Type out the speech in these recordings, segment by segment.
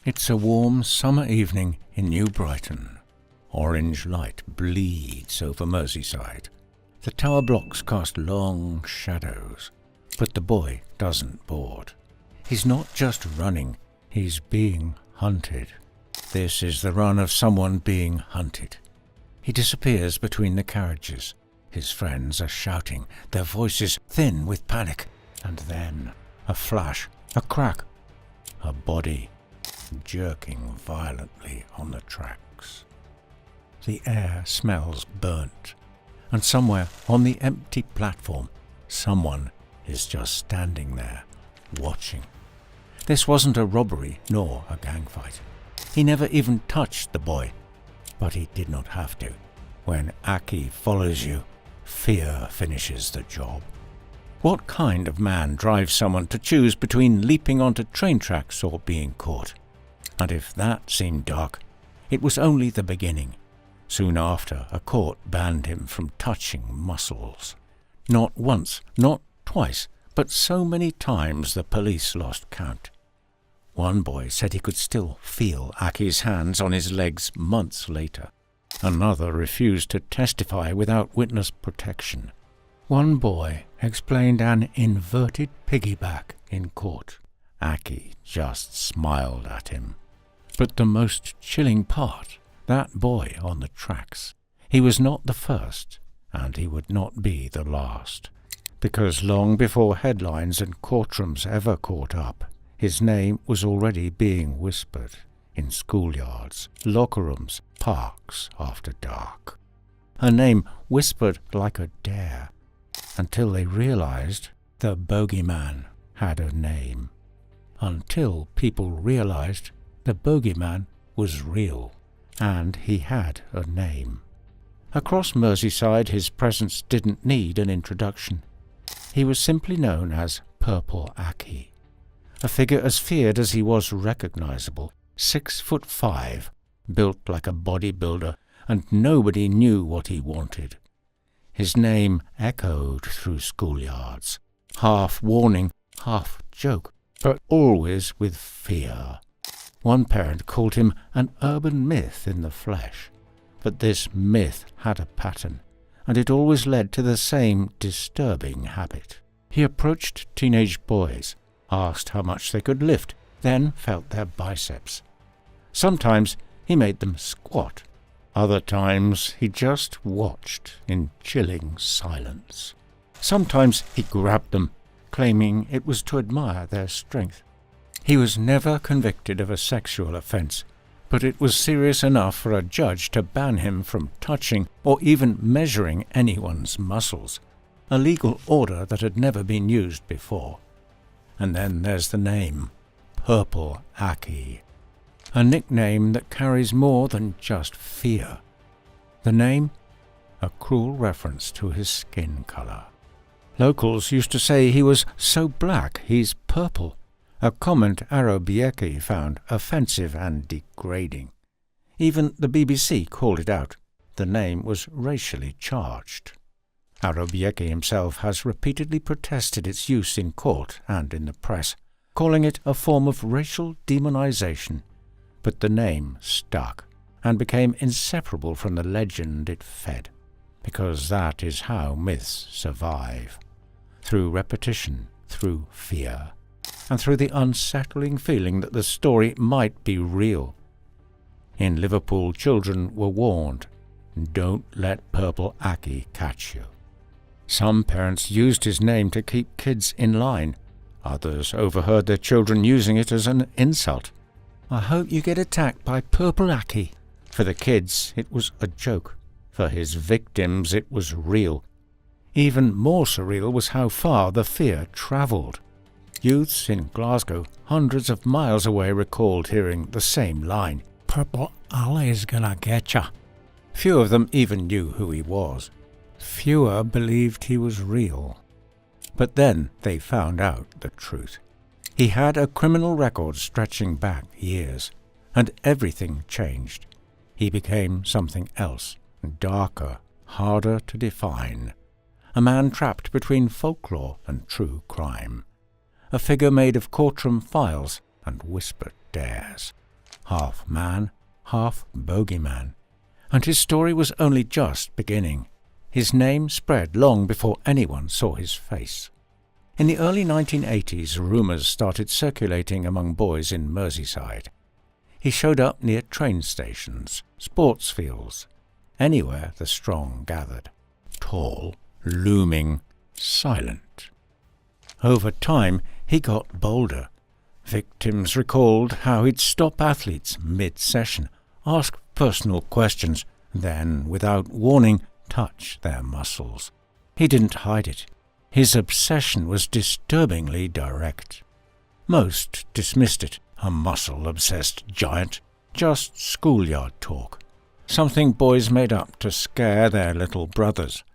It's a warm summer evening in New Brighton. Orange light bleeds over Merseyside. The tower blocks cast long shadows, but the boy doesn't board. He's not just running, he's being hunted. This is the run of someone being hunted. He disappears between the carriages. His friends are shouting, their voices thin with panic. And then a flash, a crack, a body jerking violently on the tracks. The air smells burnt, and somewhere on the empty platform, someone is just standing there, watching. This wasn't a robbery nor a gang fight. He never even touched the boy, but he did not have to. When Aki follows you, fear finishes the job. What kind of man drives someone to choose between leaping onto train tracks or being caught? And if that seemed dark, it was only the beginning. Soon after, a court banned him from touching muscles. Not once, not twice, but so many times the police lost count. One boy said he could still feel Aki's hands on his legs months later. Another refused to testify without witness protection. One boy explained an inverted piggyback in court. Aki just smiled at him. But the most chilling part, that boy on the tracks, he was not the first, and he would not be the last. Because long before headlines and courtrooms ever caught up, his name was already being whispered in schoolyards, locker rooms, parks after dark. A name whispered like a dare, until they realized the bogeyman had a name. Until people realized the bogeyman was real, and he had a name. Across Merseyside his presence didn't need an introduction. He was simply known as Purple Aki, a figure as feared as he was recognizable, 6'5", built like a bodybuilder, and nobody knew what he wanted. His name echoed through schoolyards, half warning, half joke, but always with fear. One parent called him an urban myth in the flesh, but this myth had a pattern, and it always led to the same disturbing habit. He approached teenage boys, asked how much they could lift, then felt their biceps. Sometimes he made them squat. Other times he just watched in chilling silence. Sometimes he grabbed them, claiming it was to admire their strength. He was never convicted of a sexual offense, but it was serious enough for a judge to ban him from touching or even measuring anyone's muscles, a legal order that had never been used before. And then there's the name, Purple Aki, a nickname that carries more than just fear. The name? A cruel reference to his skin color. Locals used to say he was so black he's purple, a comment Arobieke found offensive and degrading. Even the BBC called it out. The name was racially charged. Arobieke himself has repeatedly protested its use in court and in the press, calling it a form of racial demonization. But the name stuck and became inseparable from the legend it fed, because that is how myths survive. Through repetition, through fear, and through the unsettling feeling that the story might be real. In Liverpool, children were warned, don't let Purple Aki catch you. Some parents used his name to keep kids in line. Others overheard their children using it as an insult. I hope you get attacked by Purple Aki. For the kids, it was a joke. For his victims, it was real. Even more surreal was how far the fear travelled. Youths in Glasgow, hundreds of miles away, recalled hearing the same line, Purple Ali's gonna get ya. Few of them even knew who he was. Fewer believed he was real. But then they found out the truth. He had a criminal record stretching back years, and everything changed. He became something else, darker, harder to define. A man trapped between folklore and true crime. A figure made of courtroom files and whispered dares. half man, half bogeyman, and his story was only just beginning. His name spread long before anyone saw his face. In the early 1980s, rumours started circulating among boys in Merseyside. He showed up near train stations, sports fields, anywhere the strong gathered. Tall, looming, silent. Over time, he got bolder. Victims recalled how he'd stop athletes mid-session, ask personal questions, then, without warning, touch their muscles. He didn't hide it. His obsession was disturbingly direct. Most dismissed it, a muscle-obsessed giant, just schoolyard talk, something boys made up to scare their little brothers.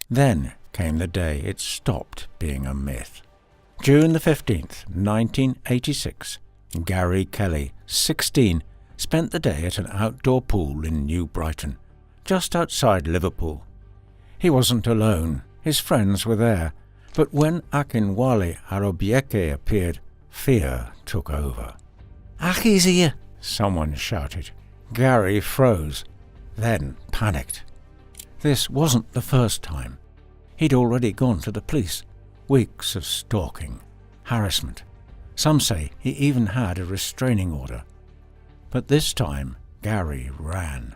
Then came the day it stopped being a myth. June the 15th, 1986, Gary Kelly, 16, spent the day at an outdoor pool in New Brighton, just outside Liverpool. He wasn't alone, his friends were there, but when Akinwale Arobieke appeared, fear took over. "Aki's here!" someone shouted. Gary froze, then panicked. This wasn't the first time. He'd already gone to the police. Weeks of stalking, harassment. Some say he even had a restraining order. But this time, Gary ran.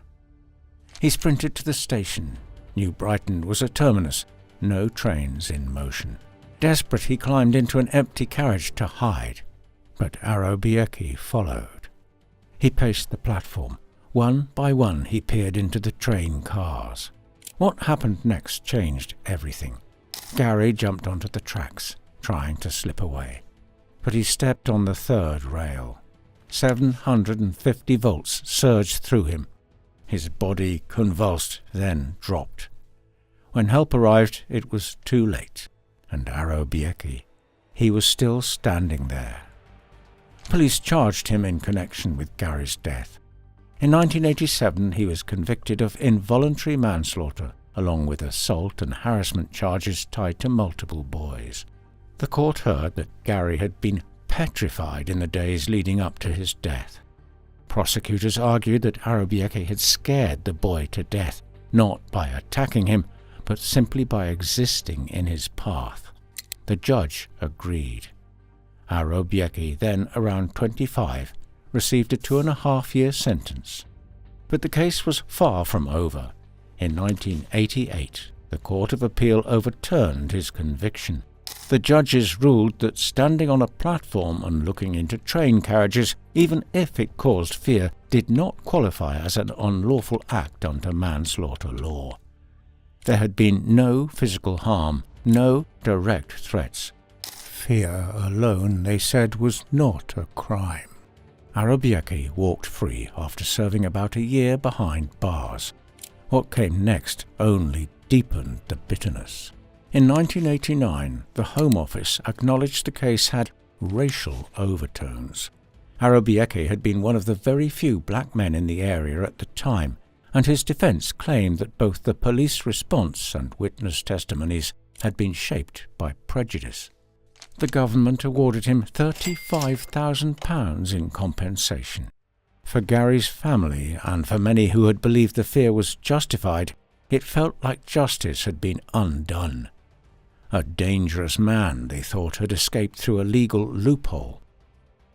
He sprinted to the station. New Brighton was a terminus, no trains in motion. Desperate, he climbed into an empty carriage to hide. But Arobieke followed. He paced the platform. One by one he peered into the train cars. What happened next changed everything. Gary jumped onto the tracks, trying to slip away. But he stepped on the third rail. 750 volts surged through him. His body convulsed, then dropped. When help arrived, it was too late. And Arobieke, he was still standing there. Police charged him in connection with Gary's death. In 1987, he was convicted of involuntary manslaughter, along with assault and harassment charges tied to multiple boys. The court heard that Gary had been petrified in the days leading up to his death. Prosecutors argued that Arobieke had scared the boy to death, not by attacking him, but simply by existing in his path. The judge agreed. Arobieke, then around 25, received a 2.5-year sentence. But the case was far from over. In 1988, the Court of Appeal overturned his conviction. The judges ruled that standing on a platform and looking into train carriages, even if it caused fear, did not qualify as an unlawful act under manslaughter law. There had been no physical harm, no direct threats. Fear alone, they said, was not a crime. Arobieke walked free after serving about a year behind bars. What came next only deepened the bitterness. In 1989, the Home Office acknowledged the case had racial overtones. Arobieke had been one of the very few black men in the area at the time, and his defence claimed that both the police response and witness testimonies had been shaped by prejudice. The government awarded him £35,000 in compensation. For Gary's family, and for many who had believed the fear was justified, it felt like justice had been undone. A dangerous man, they thought, had escaped through a legal loophole.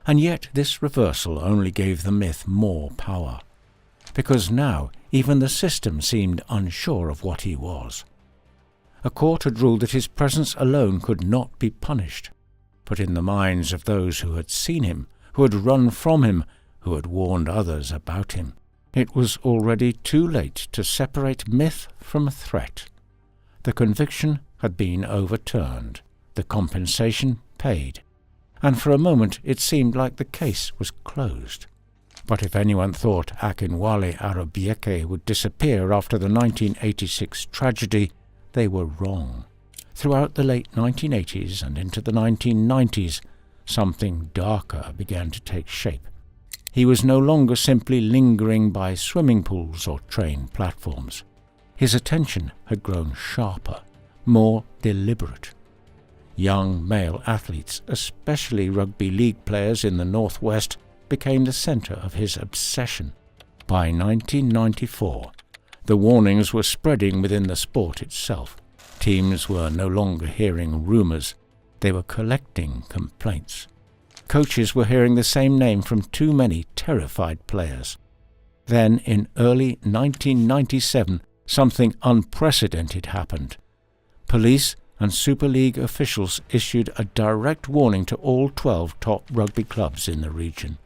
And yet this reversal only gave the myth more power, because now even the system seemed unsure of what he was. A court had ruled that his presence alone could not be punished, but in the minds of those who had seen him, who had run from him, who had warned others about him, it was already too late to separate myth from threat. The conviction had been overturned, the compensation paid, and for a moment it seemed like the case was closed. But if anyone thought Akinwale Arobieke would disappear after the 1986 tragedy, they were wrong. Throughout the late 1980s and into the 1990s, something darker began to take shape. He was no longer simply lingering by swimming pools or train platforms. His attention had grown sharper, more deliberate. Young male athletes, especially rugby league players in the northwest, became the centre of his obsession. By 1994, the warnings were spreading within the sport itself. Teams were no longer hearing rumours, they were collecting complaints. Coaches were hearing the same name from too many terrified players. Then, in early 1997, something unprecedented happened. Police and Super League officials issued a direct warning to all 12 top rugby clubs in the region.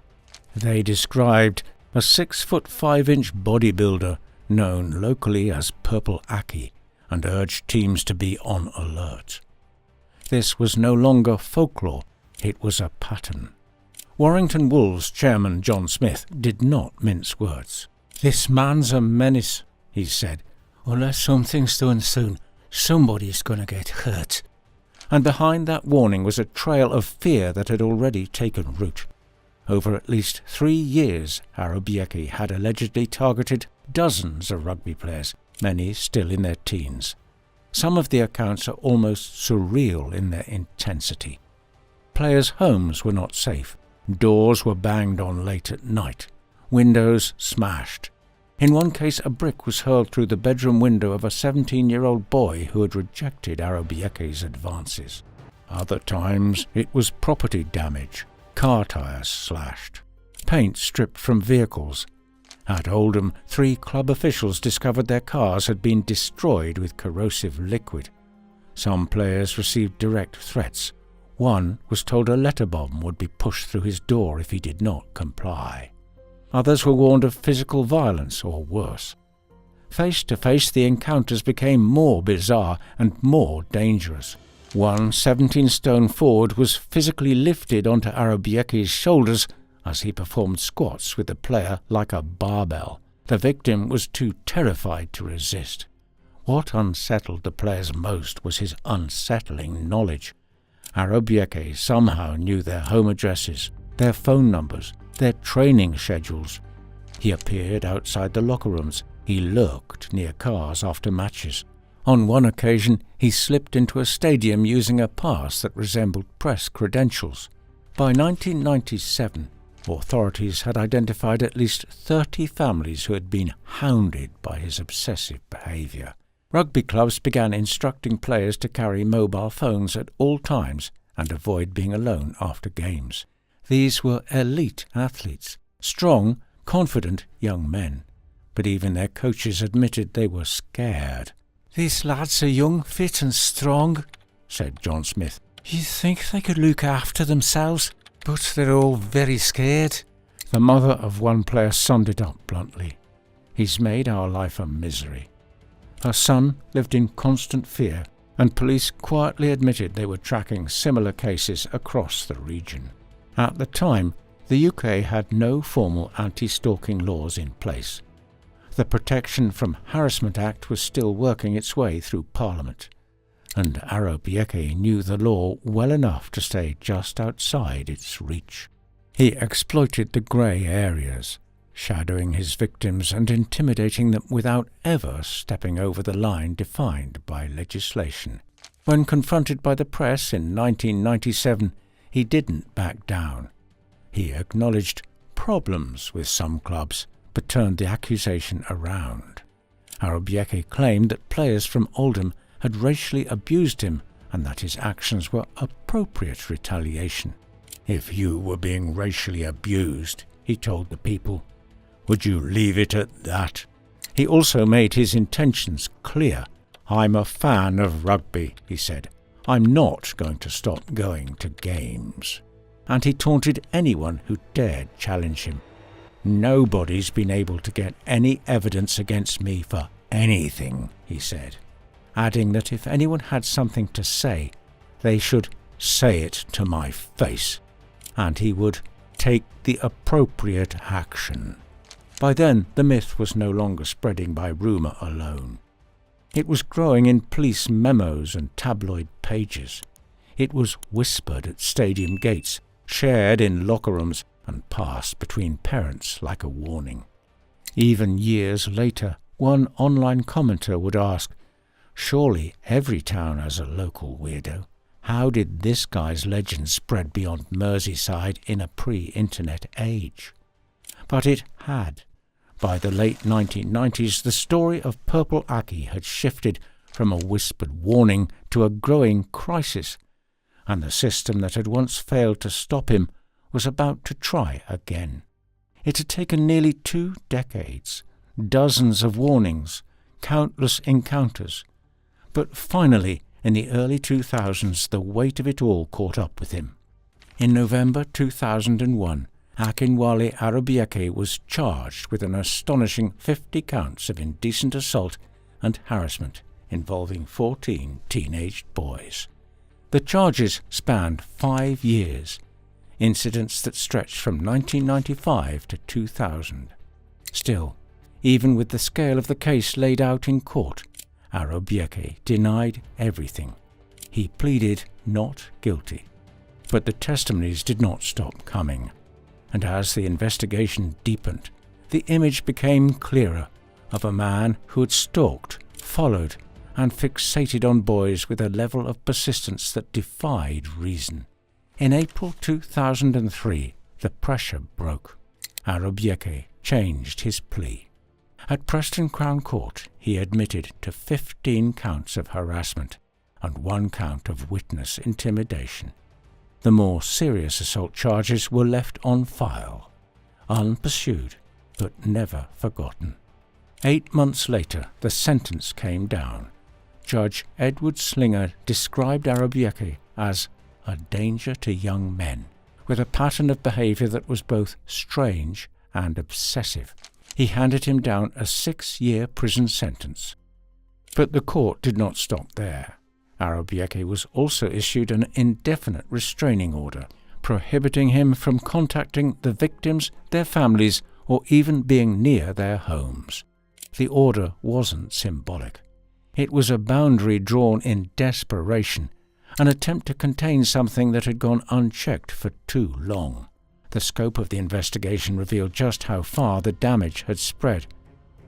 They described a 6'5" bodybuilder known locally as Purple Aki and urged teams to be on alert. This was no longer folklore, it was a pattern. Warrington Wolves chairman John Smith did not mince words. "This man's a menace," he said. "Unless something's done soon, somebody's going to get hurt." And behind that warning was a trail of fear that had already taken root. Over at least 3 years, Arobieke had allegedly targeted dozens of rugby players, many still in their teens. Some of the accounts are almost surreal in their intensity. Players' homes were not safe. Doors were banged on late at night. Windows smashed. In one case, a brick was hurled through the bedroom window of a 17-year-old boy who had rejected Arobieke's advances. Other times, it was property damage. Car tyres slashed. Paint stripped from vehicles. At Oldham, 3 club officials discovered their cars had been destroyed with corrosive liquid. Some players received direct threats. One was told a letter bomb would be pushed through his door if he did not comply. Others were warned of physical violence or worse. Face to face, the encounters became more bizarre and more dangerous. One 17-stone forward was physically lifted onto Arobieke's shoulders as he performed squats with the player like a barbell. The victim was too terrified to resist. What unsettled the players most was his unsettling knowledge. Arobieke somehow knew their home addresses, their phone numbers, their training schedules. He appeared outside the locker rooms. He lurked near cars after matches. On one occasion, he slipped into a stadium using a pass that resembled press credentials. By 1997, authorities had identified at least 30 families who had been hounded by his obsessive behaviour. Rugby clubs began instructing players to carry mobile phones at all times and avoid being alone after games. These were elite athletes, strong, confident young men. But even their coaches admitted they were scared. "These lads are young, fit and strong," said John Smith. "You think they could look after themselves, but they're all very scared." The mother of one player summed it up bluntly. "He's made our life a misery." Her son lived in constant fear, and police quietly admitted they were tracking similar cases across the region. At the time, the UK had no formal anti-stalking laws in place. The Protection from Harassment Act was still working its way through Parliament, and Arobieke knew the law well enough to stay just outside its reach. He exploited the grey areas, shadowing his victims and intimidating them without ever stepping over the line defined by legislation. When confronted by the press in 1997, he didn't back down. He acknowledged problems with some clubs, but turned the accusation around. Arobieke claimed that players from Oldham had racially abused him and that his actions were appropriate retaliation. "If you were being racially abused," he told the people, "would you leave it at that?" He also made his intentions clear. "I'm a fan of rugby," he said. "I'm not going to stop going to games." And he taunted anyone who dared challenge him. "Nobody's been able to get any evidence against me for anything," he said, adding that if anyone had something to say, they should say it to my face, and he would take the appropriate action. By then, the myth was no longer spreading by rumour alone. It was growing in police memos and tabloid pages. It was whispered at stadium gates, shared in locker rooms, and passed between parents like a warning. Even years later, one online commenter would ask, "Surely every town has a local weirdo. How did this guy's legend spread beyond Merseyside in a pre-internet age? But it had. By the late 1990s, the story of Purple Aki had shifted from a whispered warning to a growing crisis, and the system that had once failed to stop him was about to try again. It had taken nearly 2 decades, dozens of warnings, countless encounters, but finally, in the early 2000s, the weight of it all caught up with him. In November 2001, Akinwale Arobieke was charged with an astonishing 50 counts of indecent assault and harassment involving 14 teenage boys. The charges spanned 5 years, incidents that stretched from 1995 to 2000. Still, even with the scale of the case laid out in court, Arobieke denied everything. He pleaded not guilty. But the testimonies did not stop coming, and as the investigation deepened, the image became clearer of a man who had stalked, followed, and fixated on boys with a level of persistence that defied reason. In April 2003, the pressure broke. Arobieke changed his plea. At Preston Crown Court, he admitted to 15 counts of harassment and 1 count of witness intimidation. The more serious assault charges were left on file, unpursued but never forgotten. 8 months later, the sentence came down. Judge Edward Slinger described Arobieke as a danger to young men, with a pattern of behaviour that was both strange and obsessive. He handed him down a 6-year prison sentence. But the court did not stop there. Arobieke was also issued an indefinite restraining order, prohibiting him from contacting the victims, their families, or even being near their homes. The order wasn't symbolic. It was a boundary drawn in desperation, an attempt to contain something that had gone unchecked for too long. The scope of the investigation revealed just how far the damage had spread.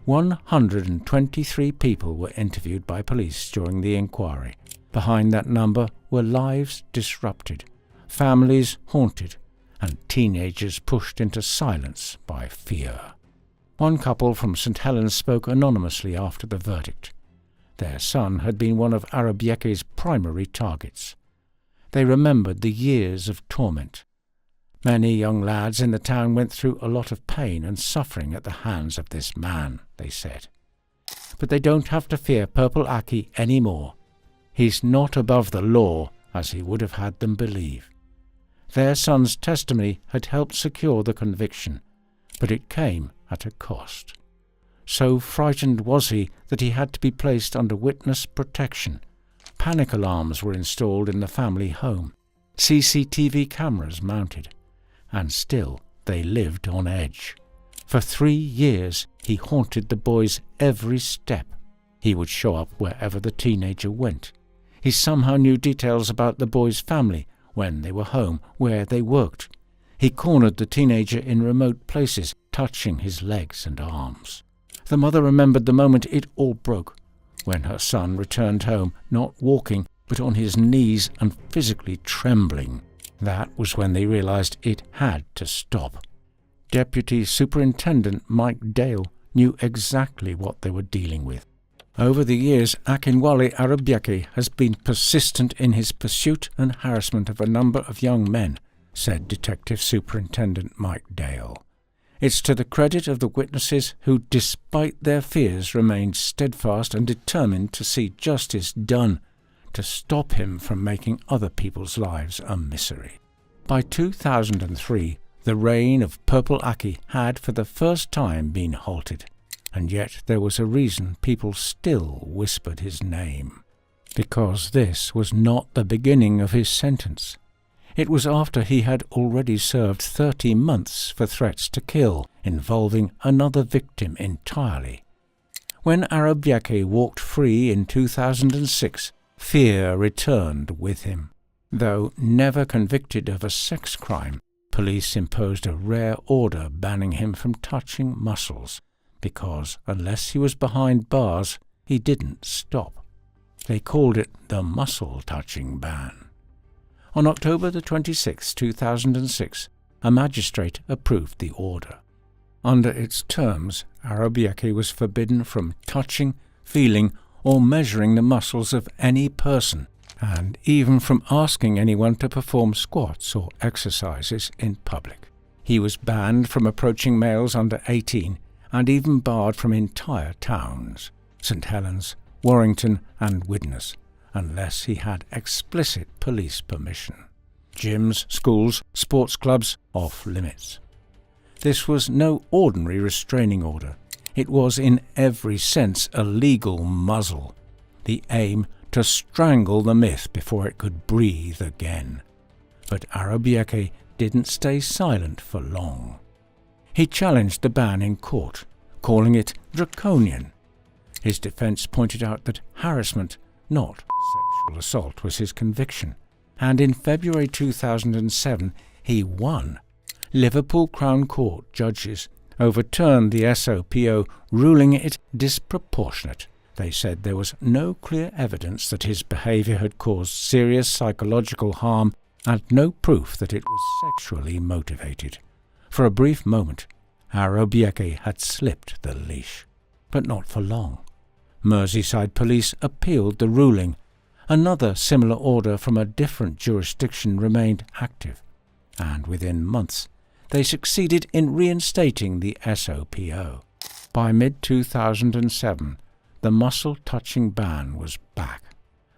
123 people were interviewed by police during the inquiry. Behind that number were lives disrupted, families haunted, and teenagers pushed into silence by fear. One couple from St Helens spoke anonymously after the verdict. Their son had been one of Arobieke's primary targets. They remembered the years of torment. Many young lads in the town went through a lot of pain and suffering at the hands of this man, they said. But they don't have to fear Purple Aki anymore. He's not above the law, as he would have had them believe. Their son's testimony had helped secure the conviction, but it came at a cost. So frightened was he that he had to be placed under witness protection. Panic alarms were installed in the family home, CCTV cameras mounted, and still they lived on edge. For 3 years he haunted the boys every step. He would show up wherever the teenager went. He somehow knew details about the boys' family, when they were home, where they worked. He cornered the teenager in remote places, touching his legs and arms. The mother remembered the moment it all broke, when her son returned home, not walking, but on his knees and physically trembling. That was when they realized it had to stop. Deputy Superintendent Mike Dale knew exactly what they were dealing with. Over the years, Akinwale Arobieke has been persistent in his pursuit and harassment of a number of young men, said Detective Superintendent Mike Dale. It's to the credit of the witnesses who, despite their fears, remained steadfast and determined to see justice done, to stop him from making other people's lives a misery. By 2003, the reign of Purple Aki had for the first time been halted, and yet there was a reason people still whispered his name. Because this was not the beginning of his sentence. It was after he had already served 30 months for threats to kill, involving another victim entirely. When Arobieke walked free in 2006, fear returned with him. Though never convicted of a sex crime, police imposed a rare order banning him from touching muscles, because unless he was behind bars, he didn't stop. They called it the muscle-touching ban. On October the 26th, 2006, a magistrate approved the order. Under its terms, Arobieke was forbidden from touching, feeling, or measuring the muscles of any person, and even from asking anyone to perform squats or exercises in public. He was banned from approaching males under 18 and even barred from entire towns, St Helens, Warrington and Widnes, unless he had explicit police permission. Gyms, schools, sports clubs, off limits. This was no ordinary restraining order. It was in every sense a legal muzzle, the aim to strangle the myth before it could breathe again. But Arobieke didn't stay silent for long. He challenged the ban in court, calling it draconian. His defence pointed out that harassment, not sexual assault, was his conviction, and in February 2007 he won. Liverpool Crown Court judges overturned the SOPO, ruling it disproportionate. They said there was no clear evidence that his behaviour had caused serious psychological harm and no proof that it was sexually motivated. For a brief moment, Arobieke had slipped the leash, but not for long. Merseyside police appealed the ruling. Another similar order from a different jurisdiction remained active, and within months they succeeded in reinstating the SOPO. By mid-2007, the muscle-touching ban was back,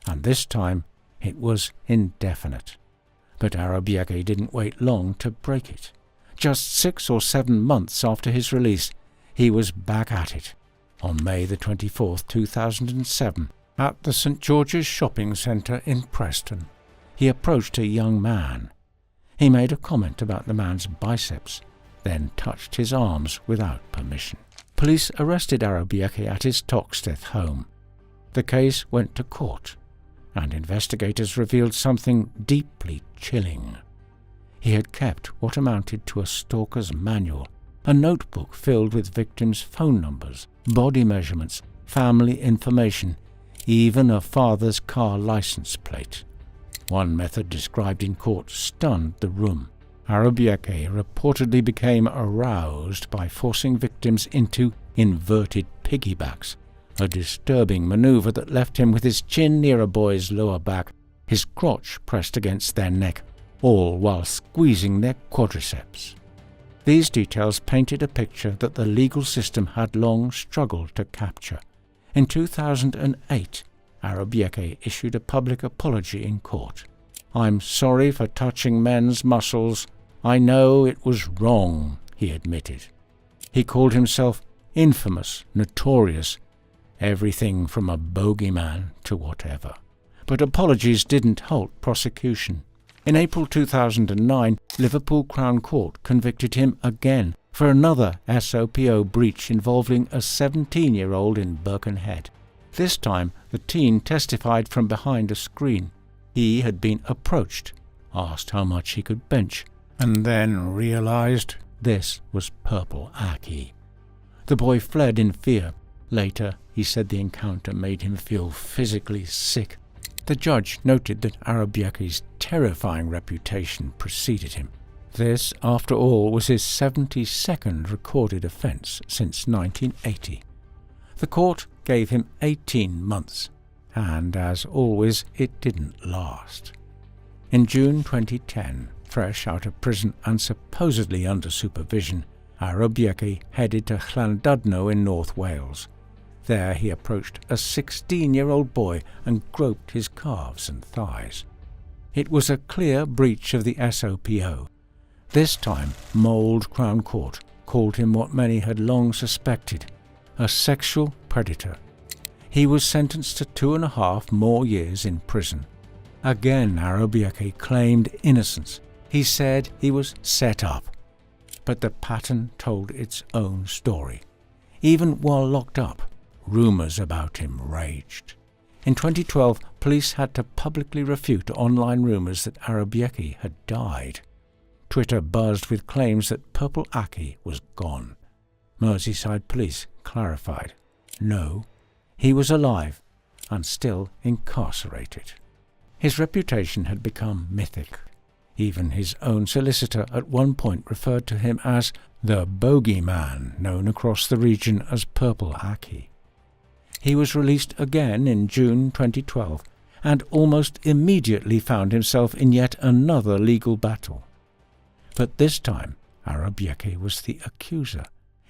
and this time it was indefinite. But Arobieke didn't wait long to break it. Just 6 or 7 months after his release, he was back at it. On May the 24th, 2007, at the St George's Shopping Centre in Preston, he approached a young man. He made a comment about the man's biceps, then touched his arms without permission. Police arrested Arobieke at his Toxteth home. The case went to court, and investigators revealed something deeply chilling. He had kept what amounted to a stalker's manual, a notebook filled with victims' phone numbers, body measurements, family information, even a father's car license plate. One method described in court stunned the room. Arobieke reportedly became aroused by forcing victims into inverted piggybacks, a disturbing maneuver that left him with his chin near a boy's lower back, his crotch pressed against their neck, all while squeezing their quadriceps. These details painted a picture that the legal system had long struggled to capture. In 2008, Arobieke issued a public apology in court. "I'm sorry for touching men's muscles. I know it was wrong," he admitted. He called himself infamous, notorious, everything from a bogeyman to whatever. But apologies didn't halt prosecution. In April 2009, Liverpool Crown Court convicted him again for another SOPO breach involving a 17-year-old in Birkenhead. This time, the teen testified from behind a screen. He had been approached, asked how much he could bench, and then realized this was Purple Aki. The boy fled in fear. Later, he said the encounter made him feel physically sick. The judge noted that Arobieke's terrifying reputation preceded him. This, after all, was his 72nd recorded offence since 1980. The court gave him 18 months, and as always, it didn't last. In June 2010, fresh out of prison and supposedly under supervision, Arobieke headed to Llandudno in North Wales. There he approached a 16-year-old boy and groped his calves and thighs. It was a clear breach of the SOPO. This time, Mould Crown Court called him what many had long suspected, a sexual predator. He was sentenced to 2.5 more years in prison. Again, Arobieke claimed innocence. He said he was set up. But the pattern told its own story. Even while locked up, rumours about him raged. In 2012, police had to publicly refute online rumours that Arobieke had died. Twitter buzzed with claims that Purple Aki was gone. Merseyside police clarified, no, he was alive and still incarcerated. His reputation had become mythic. Even his own solicitor at one point referred to him as the bogeyman, known across the region as Purple Aki. He was released again in June 2012 and almost immediately found himself in yet another legal battle. But this time, Arobieke was the accuser.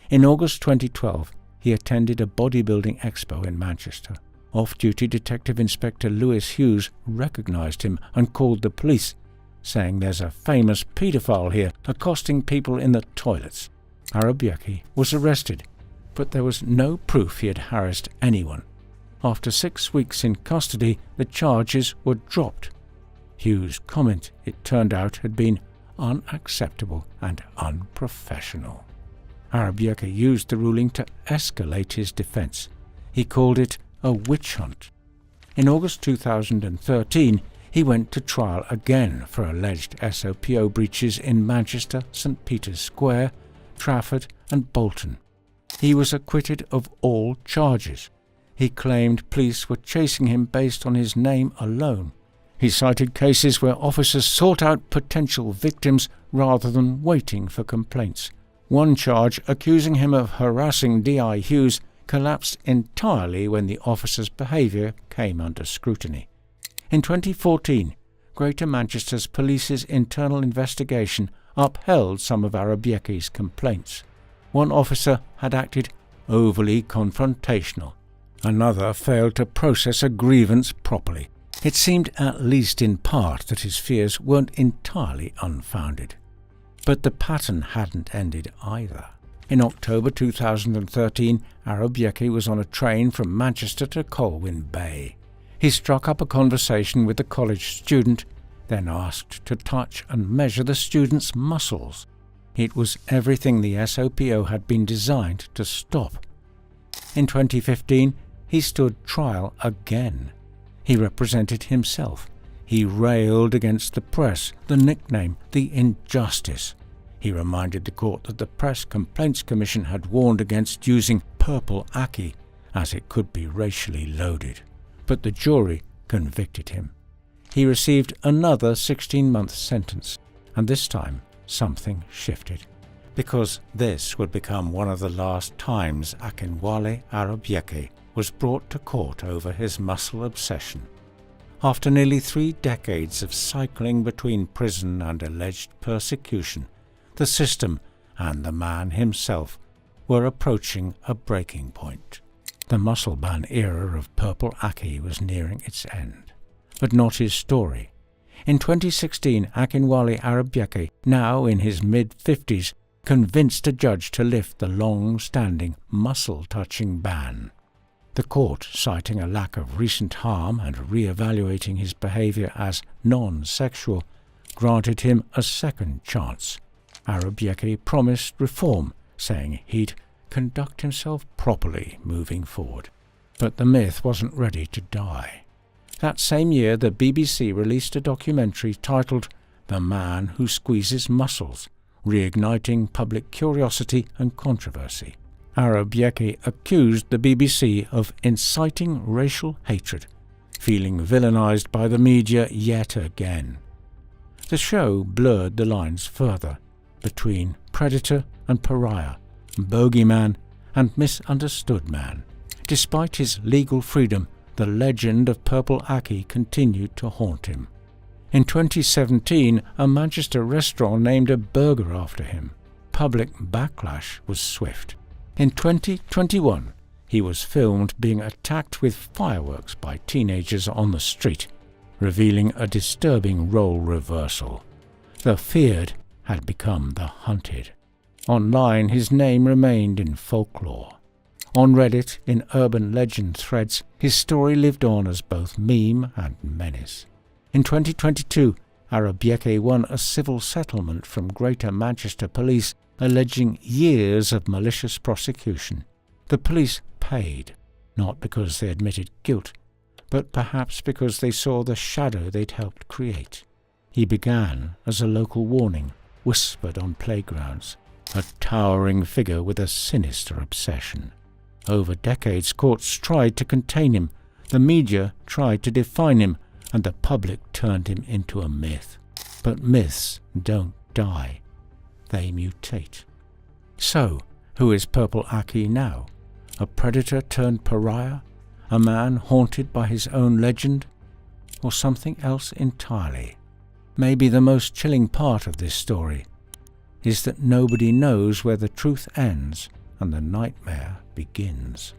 In August 2012, he attended a bodybuilding expo in Manchester. Off-duty Detective Inspector Lewis Hughes recognised him and called the police, saying there's a famous paedophile here accosting people in the toilets. Arobieke was arrested, but there was no proof he had harassed anyone. After 6 weeks in custody, the charges were dropped. Hughes' comment, it turned out, had been unacceptable and unprofessional. Arobieke used the ruling to escalate his defence. He called it a witch hunt. In August 2013, he went to trial again for alleged SOPO breaches in Manchester, St. Peter's Square, Trafford and Bolton. He was acquitted of all charges. He claimed police were chasing him based on his name alone. He cited cases where officers sought out potential victims rather than waiting for complaints. One charge accusing him of harassing D.I. Hughes collapsed entirely when the officer's behaviour came under scrutiny. In 2014, Greater Manchester's police's internal investigation upheld some of Arobieke's complaints. One officer had acted overly confrontational. Another failed to process a grievance properly. It seemed at least in part that his fears weren't entirely unfounded. But the pattern hadn't ended either. In October 2013, Arobieke was on a train from Manchester to Colwyn Bay. He struck up a conversation with a college student, then asked to touch and measure the student's muscles. It was everything the SOPO had been designed to stop. In 2015, he stood trial again. He represented himself. He railed against the press, the nickname, the injustice. He reminded the court that the Press Complaints Commission had warned against using Purple Aki, as it could be racially loaded. But the jury convicted him. He received another 16-month sentence, and this time something shifted, because this would become one of the last times Akinwale Arobieke was brought to court over his muscle obsession. After nearly 3 decades of cycling between prison and alleged persecution, the system and the man himself were approaching a breaking point. The muscle ban era of Purple Aki was nearing its end, but not his story. In 2016, Akinwale Arobieke, now in his mid-50s, convinced a judge to lift the long-standing, muscle-touching ban. The court, citing a lack of recent harm and re-evaluating his behaviour as non-sexual, granted him a second chance. Arobieke promised reform, saying he'd conduct himself properly moving forward. But the myth wasn't ready to die. That same year, the BBC released a documentary titled The Man Who Squeezes Muscles, reigniting public curiosity and controversy. Arobieke accused the BBC of inciting racial hatred, feeling villainized by the media yet again. The show blurred the lines further between predator and pariah, bogeyman and misunderstood man. Despite his legal freedom, the legend of Purple Aki continued to haunt him. In 2017, a Manchester restaurant named a burger after him. Public backlash was swift. In 2021, he was filmed being attacked with fireworks by teenagers on the street, revealing a disturbing role reversal. The feared had become the hunted. Online, his name remained in folklore. On Reddit, in urban legend threads, his story lived on as both meme and menace. In 2022, Arobieke won a civil settlement from Greater Manchester Police alleging years of malicious prosecution. The police paid, not because they admitted guilt, but perhaps because they saw the shadow they'd helped create. He began as a local warning, whispered on playgrounds, a towering figure with a sinister obsession. Over decades, courts tried to contain him. The media tried to define him. and the public turned him into a myth. But myths don't die, they mutate. So, who is Purple Aki now? A predator turned pariah? A man haunted by his own legend? Or something else entirely? Maybe the most chilling part of this story is that nobody knows where the truth ends and the nightmare begins.